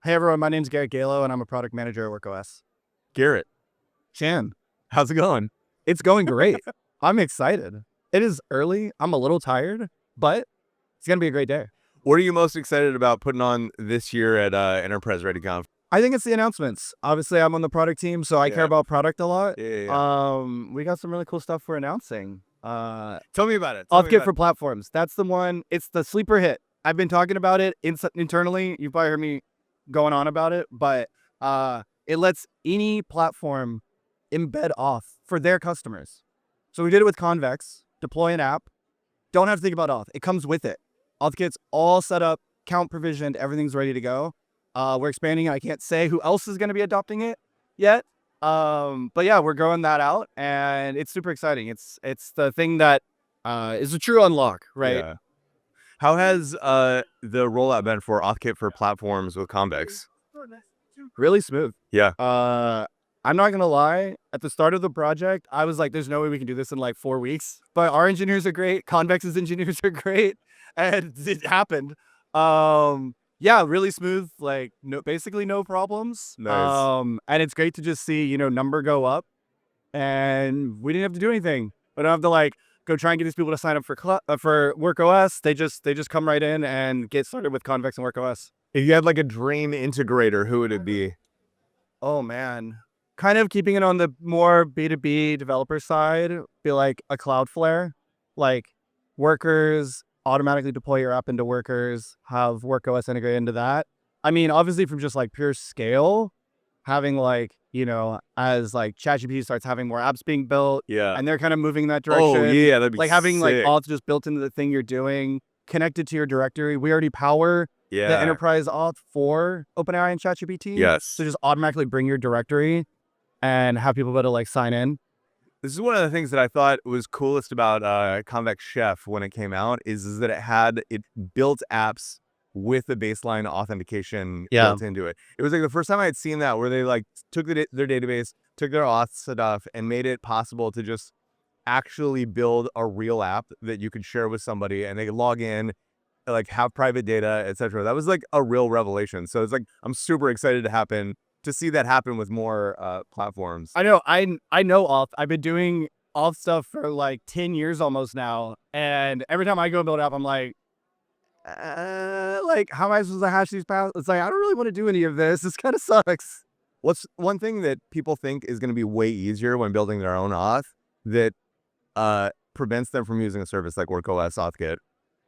Hey everyone, my name's Garrett Galow and I'm a product manager at WorkOS. Garrett, Chan, how's it going? it's going great. I'm excited. It is early. I'm a little tired, but it's going to be a great day. What are you most excited about putting on this year at Enterprise Ready Conf? I think it's the announcements. Obviously, I'm on the product team, so I care about product a lot. We got some really cool stuff we're announcing. Tell me about it. AuthKit for platforms. That's the one. It's the sleeper hit. I've been talking about it internally. You've probably heard me going on about it, but it lets any platform embed auth for their customers. So we did it with Convex. Deploy an app. Don't have to think about auth. It comes with it. AuthKit's all set up, count provisioned, everything's ready to go. We're expanding it. I can't say who else is going to be adopting it yet. But yeah, we're growing that out and it's super exciting. It's the thing that is a true unlock, right? Yeah. How has the rollout been for AuthKit for platforms with Convex? Really smooth. Yeah. I'm not going to lie. At the start of the project, I was like, there's no way we can do this in like 4 weeks. But our engineers are great. Convex's engineers are great. And it happened. Yeah, really smooth. Like basically no problems. Nice. And it's great to just see, number go up. And we didn't have to do anything. We don't have to like go try and get these people to sign up for WorkOS. They just come right in and get started with Convex and WorkOS. If you had like a dream integrator, who would it be? Oh man. Kind of keeping it on the more B2B developer side, feel like a Cloudflare, like Workers, automatically deploy your app into Workers, have WorkOS integrate into that. I mean, obviously from just like pure scale, having like, as like ChatGPT starts having more apps being built, and they're kind of moving in that direction. Oh yeah, that'd be like having sick. like auth just built into the thing you're doing, connected to your directory. We already power the enterprise auth for OpenAI and ChatGPT. Yes. So just automatically bring your directory and have people be able to like sign in. This is one of the things that I thought was coolest about Convex Chef when it came out is that it built apps with the baseline authentication built into it. It was like the first time I had seen that where they like took their database, took their auth stuff and made it possible to just actually build a real app that you could share with somebody and they could log in, like have private data, etc. That was like a real revelation. So it's like, I'm super excited to see that happen with more platforms. I know auth. I've been doing auth stuff for like 10 years almost now. And every time I go build an app, I'm like how am I supposed to hash these paths? It's like, I don't really want to do any of this. This kind of sucks. What's one thing that people think is going to be way easier when building their own auth that prevents them from using a service like WorkOS AuthKit?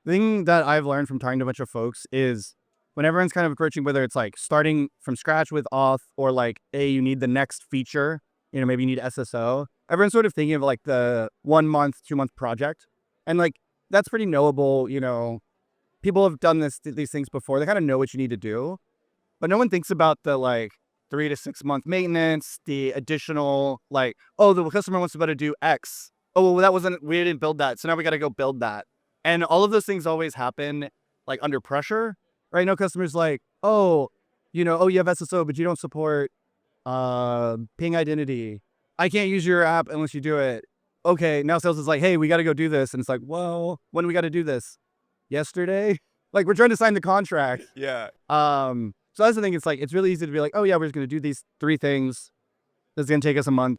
The thing that I've learned from talking to a bunch of folks is when everyone's kind of approaching, whether it's like starting from scratch with auth or like, hey, you need the next feature, maybe you need SSO. Everyone's sort of thinking of like the 1 month, 2 month project. And like, that's pretty knowable. People have done these things before. They kind of know what you need to do, but no one thinks about the like 3 to 6 month maintenance, the additional like, oh, the customer wants to better do X. Oh, well, we didn't build that. So now we got to go build that. And all of those things always happen like under pressure. Right? No customer's like, oh, you have SSO, but you don't support ping identity. I can't use your app unless you do it. Okay, now sales is like, hey, we got to go do this. And it's like, well, when do we got to do this? Yesterday? Like, we're trying to sign the contract. Yeah. So that's the thing. It's like, it's really easy to be like, oh yeah, we're just going to do these 3 things. This is going to take us a month.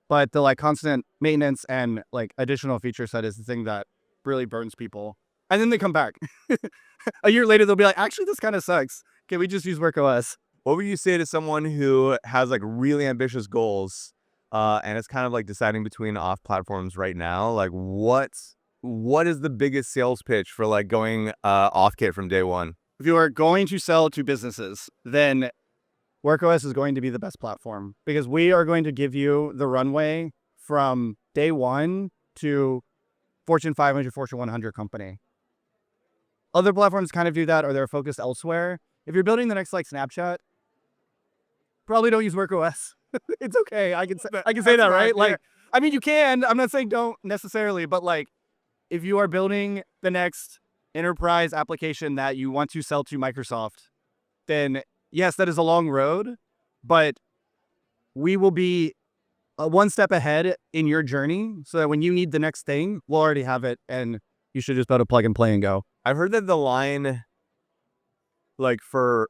But the like constant maintenance and like additional feature set is the thing that really burns people. And then they come back. A year later, they'll be like, actually, this kind of sucks. Can we just use WorkOS? What would you say to someone who has like really ambitious goals and it's kind of like deciding between auth platforms right now? Like what is the biggest sales pitch for like going AuthKit from day one? If you are going to sell to businesses, then WorkOS is going to be the best platform because we are going to give you the runway from day one to Fortune 500, Fortune 100 company. Other platforms kind of do that or they're focused elsewhere. If you're building the next like Snapchat, probably don't use WorkOS. It's okay. I can say that, right? Like, I mean, you can. I'm not saying don't necessarily, but like if you are building the next enterprise application that you want to sell to Microsoft, then yes, that is a long road, but we will be one step ahead in your journey so that when you need the next thing, we'll already have it and you should just be able to plug and play and go. I've heard that the line like for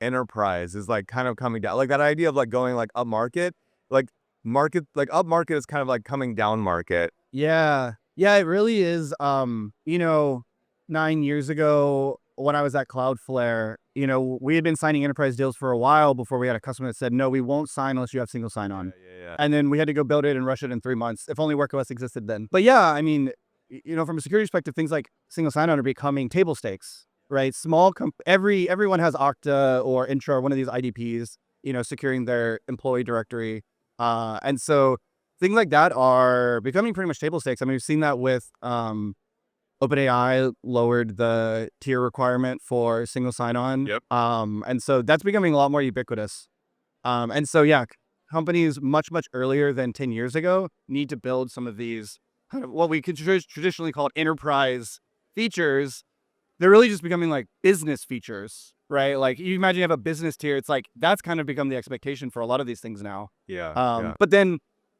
enterprise is like kind of coming down. Like that idea of like going like upmarket, like upmarket is kind of like coming down market. Yeah. Yeah, it really is. 9 years ago when I was at Cloudflare, we had been signing enterprise deals for a while before we had a customer that said, no, we won't sign unless you have single sign-on. Yeah. And then we had to go build it and rush it in 3 months. If only WorkOS existed then. But yeah, I mean, from a security perspective, things like single sign-on are becoming table stakes, right? Everyone has Okta or Intra or one of these IDPs, securing their employee directory. And so things like that are becoming pretty much table stakes. I mean, we've seen that with OpenAI lowered the tier requirement for single sign-on. Yep. And so that's becoming a lot more ubiquitous. And so, yeah, companies much, much earlier than 10 years ago need to build some of these kind of what we could traditionally call enterprise features. They're really just becoming like business features, right? Like you imagine you have a business tier. It's like that's kind of become the expectation for a lot of these things now. Yeah. But then,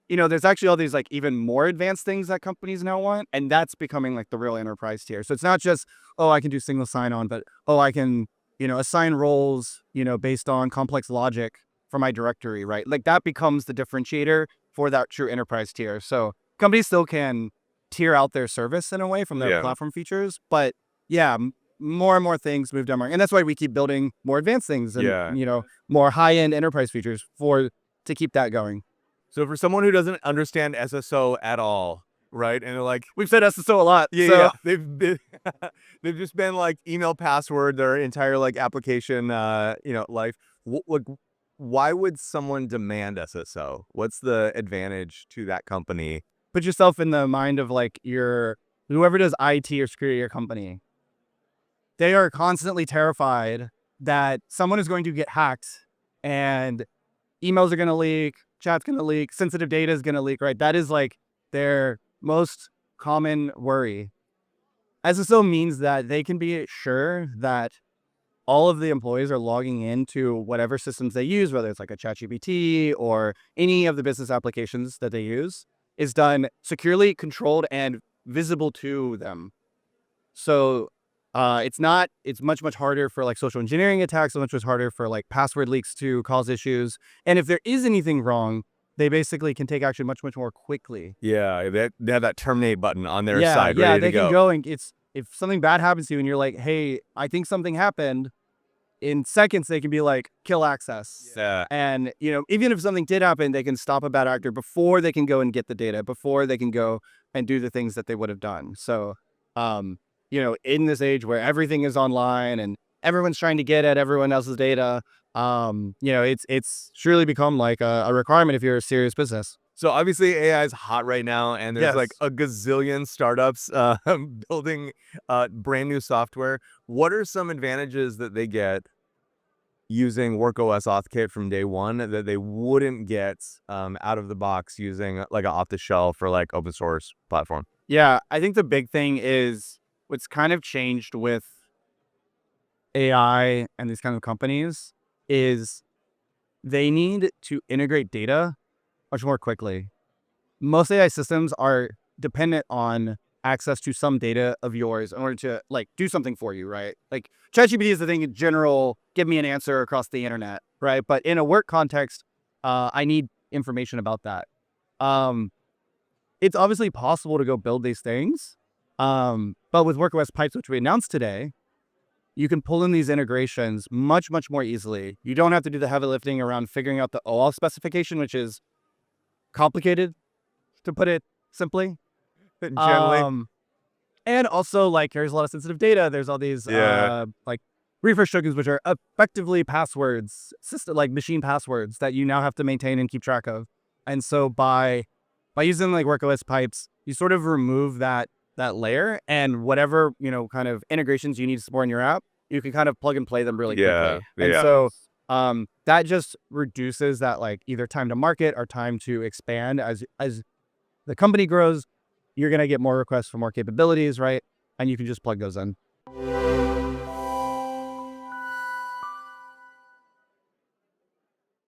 there's actually all these like even more advanced things that companies now want. And that's becoming like the real enterprise tier. So it's not just, oh, I can do single sign-on, but, oh, I can, assign roles, based on complex logic for my directory, right? Like that becomes the differentiator for that true enterprise tier. So companies still can tier out their service in a way from their platform features. But yeah, more and more things move down market. And that's why we keep building more advanced things and, more high-end enterprise features to keep that going. So for someone who doesn't understand SSO at all, right? And they're like, we've said SSO a lot. Yeah. They've just been like email password their entire like application, life. Why would someone demand SSO? What's the advantage to that company? Put yourself in the mind of like whoever does IT or security at your company. They are constantly terrified that someone is going to get hacked and emails are going to leak, chat's going to leak, sensitive data is going to leak, right? That is like their most common worry. SSO means that they can be sure that all of the employees are logging into whatever systems they use, whether it's like a ChatGPT or any of the business applications that they use, is done securely, controlled, and visible to them. So it's much, much harder for like social engineering attacks, much harder for like password leaks to cause issues. And if there is anything wrong, they basically can take action much, much more quickly. Yeah, they have that terminate button on their side. Yeah, ready they to can go. go and if something bad happens to you and you're like, hey, I think something happened, in seconds they can be like, kill access. Yeah. And, even if something did happen, they can stop a bad actor before they can go and get the data, before they can go and do the things that they would have done. So, in this age where everything is online and everyone's trying to get at everyone else's data, it's surely become like a requirement if you're a serious business. So obviously AI is hot right now, and there's like a gazillion startups building brand new software. What are some advantages that they get using WorkOS AuthKit from day one that they wouldn't get out of the box using like an off-the-shelf or like open source platform? Yeah, I think the big thing is what's kind of changed with AI and these kind of companies is they need to integrate data much more quickly. Most AI systems are dependent on access to some data of yours in order to like do something for you, right? Like ChatGPT is the thing in general, give me an answer across the internet, right? But in a work context, I need information about that. It's obviously possible to go build these things. But with WorkOS Pipes, which we announced today, you can pull in these integrations much, much more easily. You don't have to do the heavy lifting around figuring out the OAuth specification, which is complicated, to put it simply. Gently. And also, like, there's a lot of sensitive data. There's all these, like, refresh tokens, which are effectively passwords, like machine passwords that you now have to maintain and keep track of. And so by using like WorkOS Pipes, you sort of remove that layer, and whatever, kind of integrations you need to support in your app, you can kind of plug and play them really quickly. And so that just reduces that like either time to market or time to expand. As the company grows, you're going to get more requests for more capabilities, right? And you can just plug those in.